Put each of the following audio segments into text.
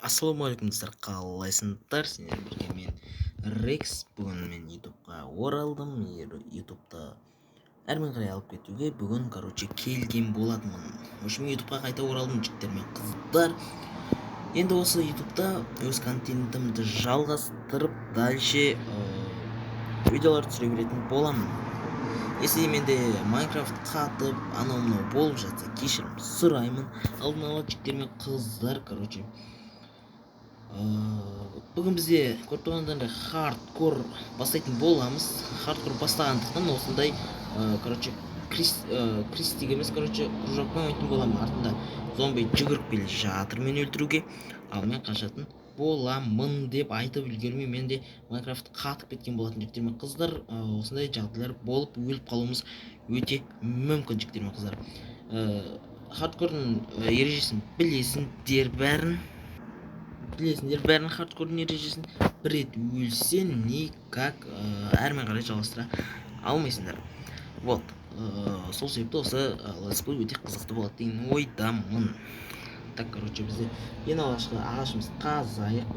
Ассалаумағалейкум достар, қалайсыңдар? Сендер бірге мен Рекс. Бүгін мен ютубқа оралдым. Ютубта әрмен қарай алып кетуге бүгін келген болатынмын. В общем, ютубқа қайта оралдым, жігіттер мен қыздар. Енді осы ютубта өз контентімді жалғастырып дальше видеолар түсіре беретін боламын. Если менде Майнкрафт қатып анау мынау болып жатса, кешірім сұраймын. Алдын ала жігіттер мен қыздар, бүгін бізде көріп тұрғандарыңдай хардкор бастайтын боламыз. Хардкор бастағандықтан осындай крестик емес, кружокпен ойнайтын боламын. Артында зомби жүгіріп келе жатыр мені өлтіруге, ал мен қашатын боламын деп айтып үлгермей, мен де Майнкрафт қатып кеткен болатын жігіттер мен қыздар. Осындай жағдайлар болып өліп қалуымыз өте мүмкін жігіттер мен қыздар. Хардкордың ережесін білесіңдер бәрін хардкордың ережесін. Бір рет өлсең никак әрмен қарай жалғастыра алмайсыңдар. Вот, сол себепті осы летсплей өте қызықты болады деген ойдамын. Так, бізде ең алғашқы ағашымыз қазайық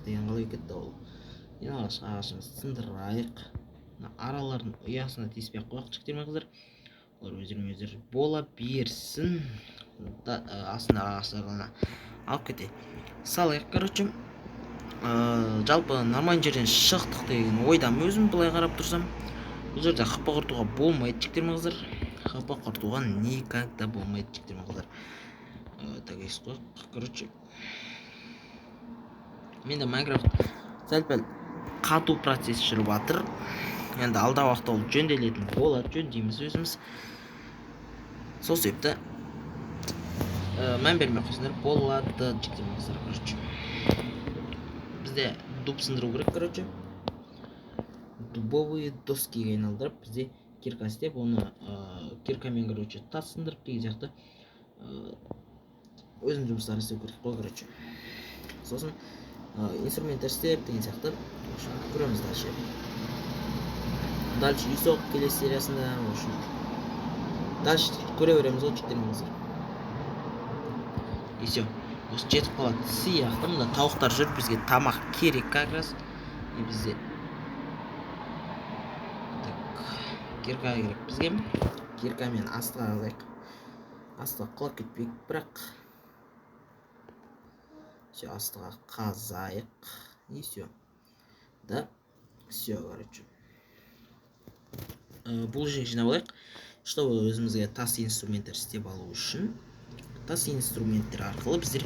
деген қалай кетті ол. Ең алғашқы ағашымыз сындырайық. Аралардың ұясына теспей ақ қояйық жігіттер мен қыздар. Олар өздері бола берсін. Астында ағаштарына алып кете салайық. Жалпы нормальный жерден шықтық деген ойдамын өзім. Былай қарап тұрсам, бұл жерде хп құртуға болмайды жігіттер мен қыздар. Хп құртуға никогда болмайды жігіттер мен қыздар. Так, менде Майнкрафт сәл-пәл қату процесс жүріп жатыр. Енді алда уақытта ол жөнделетін болады, жөндейміз өзіміз. Сол себепті мән бермей қойсаңдар болады жігіттер мен қыздар. Бізде дуб сындыру керек, дубовые доскиге айналдырып, бізде кирка істеп, оны киркамен тас сындырып деген сияқты өзім жұмыстарын істеу керек қой. Сосын инструменттер істеп деген сияқты көреміз дальше. Дальше үйсоқ келесі сериясында дальше көре береміз ғой жігіттер мен қыздар. И все, осы жетіп қалады сияқты. Мында тауықтар жүр, бізге тамақ керек как раз. И бізде кирка керек бізге. Киркамен астыға қазайық. Астыға құлап кетпейік, бірақ все, астыға қазайық. И все. Да, все, бұл жерге жинап алайық, чтобы өзімізге тас инструменттер істеп алу үшін. Тас инструменттер арқылы біздер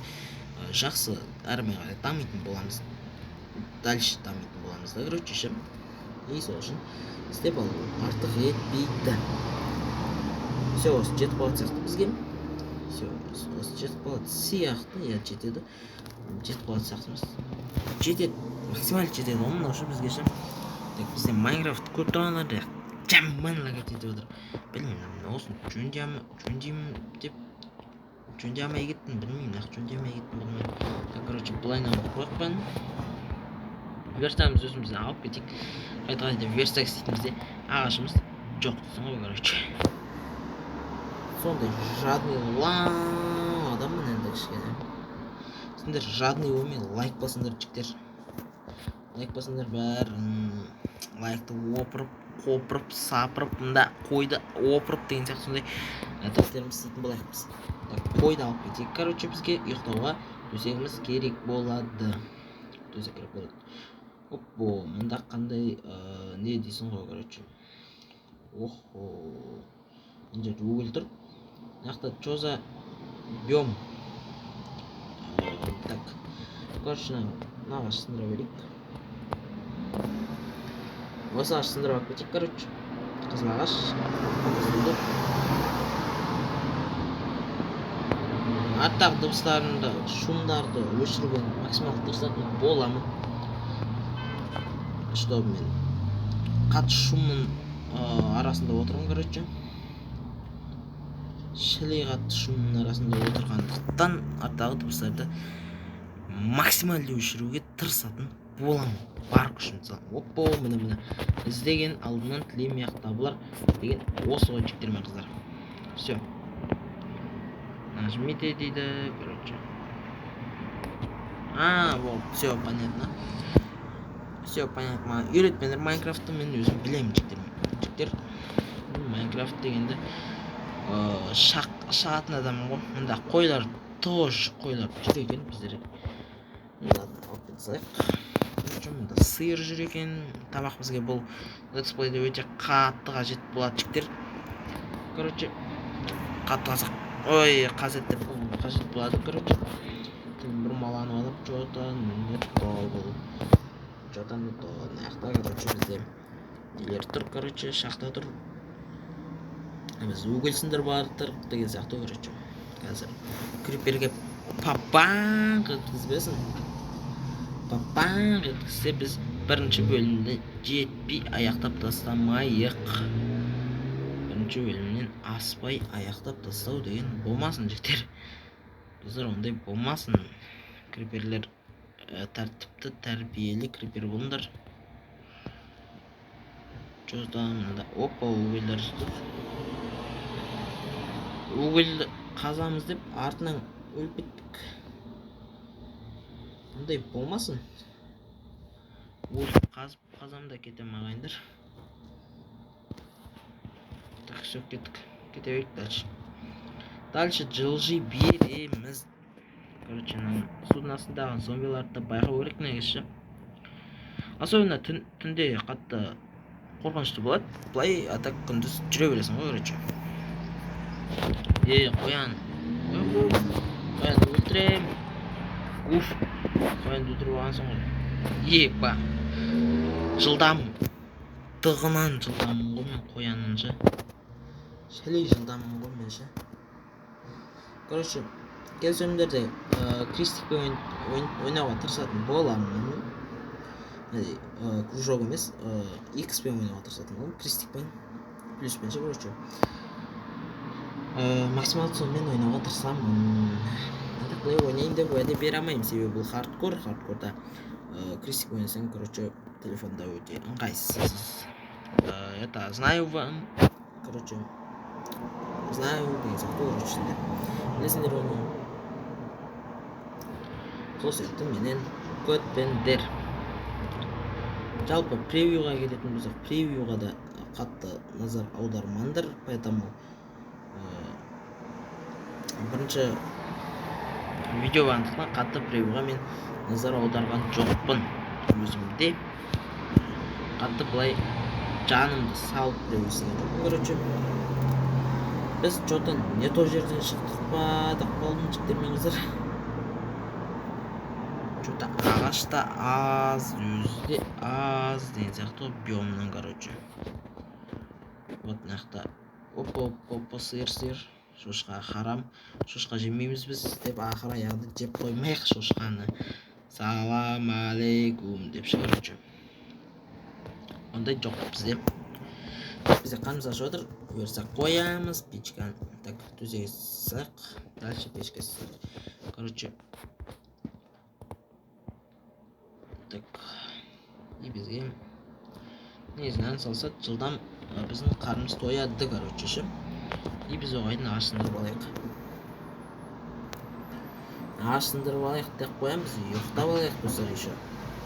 жақсы әрмен қарай дамитын боламыз. Дальше дамитын боламыз да, и сол үшін істеп алу артық етпейді. Все, осы жетіп қалады сияқты бізге. Все, осы жетіп қалады сияқты, жетеді. Жетіп қалады сияқтымыз. Жетеді, максимально жетеді. Оның үшін бізге бізде Майнкрафт көріп тұрғандар жаман лагать етіп отыр. Білмеймін, осыны жөндей алмай кеттім, білмеймін, былайынан қойықпан. Верстагымыз өзімізді алып кетейік. Қайта верстаг істейтімізде ағашымыз жоқ дейсің ғой, сондай жадный адаммын енді кішкене. Сендер жадный болмай лайк басыңдар жігіттер. Лайк басыңдар бәрін. Лайкты қопырып, сапырып, мында қойды опырып деген сияқты сондай тәсілеріміз істейтін болайық біз. Қойды алып кетейік. Бізге ұйықтауға төсегіміз керек болады. Оппо, мұнда қандай не дейсің ғой, Охо, мына жерде өгіл тұр. Мына чоза биом. Так, ағаш сындыра берейік. Осы ағаш сындырып алып кетейік, қызыл ағаш. Арттағы дыбыстарында шумдарды өшіруге максималды тырысатын боламын. Чтобы мен қатты шумның арасында отырғым, шілей қатты шумның арасында отырғандықтан арттағы дыбыстарды максималды өшіруге тырысатын боламын. Бар күшін салам. Оппо, міне. Іздеген алдынан тілемей ақ табылар деген осы ғой жігіттер мен қыздар. Все. Нажмите дейді, болды, все понятно. Все понятно. Үйретпеңдер, Майнкрафтты мен өзім білемін, жігіттер. Майнкрафт дегенде шағатын адам ғой. Мында қойлар тоже жүр екен біздер. Ладно, алып кете салайық. Мында сиыр жүр екен. Тамақ бізге бұл летсплейде өте қатты қажет болады, жігіттер. Короче, қатты қажет болады, короче. Бұрмаланып алып жоқтан аяқта, короче, бізде нелер тұр, короче, шақта тұр. Біз угольсіндер бар тұр деген сияқты, короче. Қазір криперге папаң еткізбесін. Папаң еткізсе біз бірінші бөлімді жетпей аяқтап тастамайық. Бірінші бөлімнен аспай аяқтап тастау деген болмасын, жігіттер. Біздер ондай болмасын. Криперлер тәртіпті, тәрбиелі крипер болыңдар. Жодан мында угольдар жүр. Угольді қазамыз деп артынан өліп кеттік. Ондай болмасын. Өліп қазамда кетем ағайындар. Так, все, кеттік. Кете берейік дальше. Дальше жылжи береміз. Короче, судың астындағы зомбиларды байқау керек негізі. Особенно түнде қатты қорқынышты болады. Былай атак күндіз жүре бересің ғой, короче. Қоян өлтірем. Қоянды өлтіріп алғансың ғой. Ба. Жылдамдығынан жылдамын ғой мен қоянынша. Шәлей жылдамын ғой мен ше. Короче, келесі өнімдерде крестикпен ойнауға тырысатын боламын. Кружок емес, X-пен ойнауға тырысатын боламын. Крестикпен, плюспен ше, короче. Максималды сонымен ойнауға тырысамын. Былай ойнайын деп уәде бере алмаймын, себебі бұл хардкор. Хардкорда крестик ойнасаң, короче, телефонда өте ыңғайсыз. Это знаю вам, короче. Знаю, деген сияқты өрішіндер. Білесіңдер оны. Сол сияқты менен көтпендер. Жалпы превьюға кететін болсақ, превьюға да қатты назар аудармаңдар, поэтому бірінші видео бандықтан қатты превьюға мен назар аударған жоқпын. Өзімде қатты былай жанымды салып превьюсіне жоқпын, короче. Біз жоқтан не то жерден шықтық па, дақ болдың жігіттермен қыздар. Жоқта ағашта аз, өзде аз деген сияқты биомнан, короче. Вот нақта опа сиыр. Шошқа харам. Шошқа жемейміз біз деп ақыр аяғында жеп қоймайық шошқаны. Салам алейкум деп шығарып. Ондай жоқ бізде. Бізде қанымыз ашып отыр. Бұйырса қоямыз печканы. Так, төсеге сақ. Дальше печке сақ. Короче. Так. И бізге незінен салса жылдам біздің қарымыз тояды, короче ше. И біз оғайдың ағашындырып алайық. Ағашындырып алайық деп қоямыз. Ұйықтап алайық достар еще.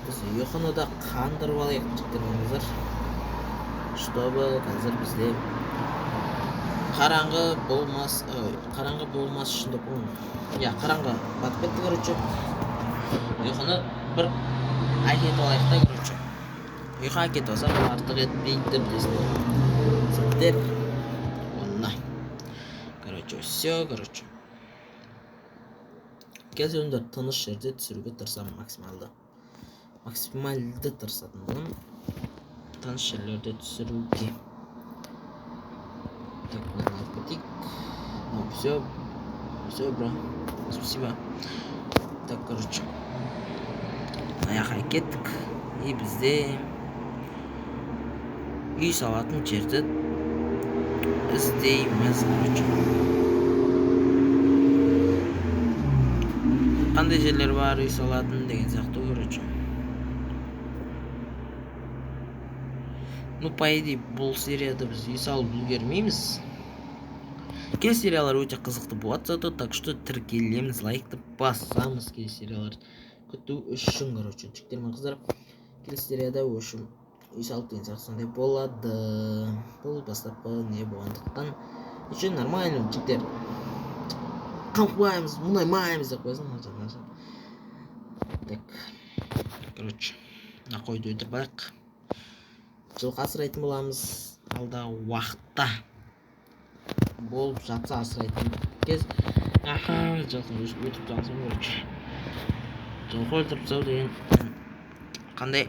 Біз ұйқыны да қандырып алайық жігіттеріміздер. Чтобы қазір бізде қараңғы болмас үшін деп қараңғы батып кетті, короче. Ұйқыны бір әкетіп алайық та, короче. Ұйқы әкетіп алсақ артық етпейді білесіңдер. Сәттер. Онына. Короче, все, короче. Келесі өнімдер тыныш жерде түсіруге тырысам максималды тырысатын болам. Тыныш жерлерде түсіруге. Так, надо потик. Ну, все, бро. Спасибо. Так, короче. Аяққа кеттік. И бізде үй салатын жерді іздейміз, короче. Қандай жерлер бар үй салатын деген сияқты, короче. Ну, по идее, бұл серияда біз үй салып үлгермейміз. Келесі сериялар өте қызықты болады зато, так что тіркелеміз, лайкты басамыз келесі сериялар күтүү үшін короче жігіттер мен қыздар келесі серияда в общем үй салып деген сияқты сондай болады. Бұл бастапқы не болғандықтан еще нормально жігіттер қамқыбаймыз мұңаймаймыз деп қойсаң. Так короче мына қойды өлтіріп жылқы асырайтын боламыз алдағы уақытта. Болып жатса асырайтын кез жылқыны өтіп тастасам короче. Жылқы өлтіріп тастау деген қандай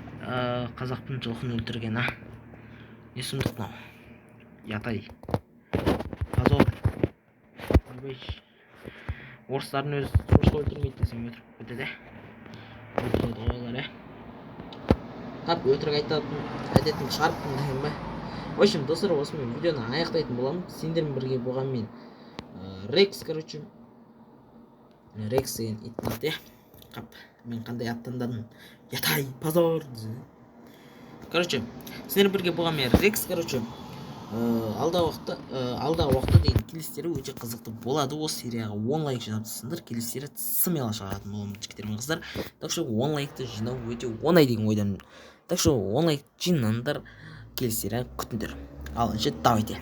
қазақтың жылқыны өлтірген не сұмдық мынау. Ятай позор. Орыстардың өзі жылқы өлтірмейді десең өтірік кетеді. Өлтіреді ғой олар. Тап өтірік айтатын әдетім шығарып тыңдаймын ба. В общем достар, осымен видеоны аяқтайтын боламын. Сендермен бірге болған мен Рекс короче. Рекс деген иттің аты. Қап, мен қандай аттандадым. Ятай позор. Короче, сендермен бірге болған мен Рекс короче. Алдағы уақытта деген келестері өте қызықты болады. Осы серияға 10 лайк жинап тастаңдар, келестері смело шығаратын боламын жігіттер мен қыздар. Так что 10 лайкты жинау өте оңай деген ойдамын. Так что 10 лайк жинаңдар, келестері күтіңдер. Алыншы давайте.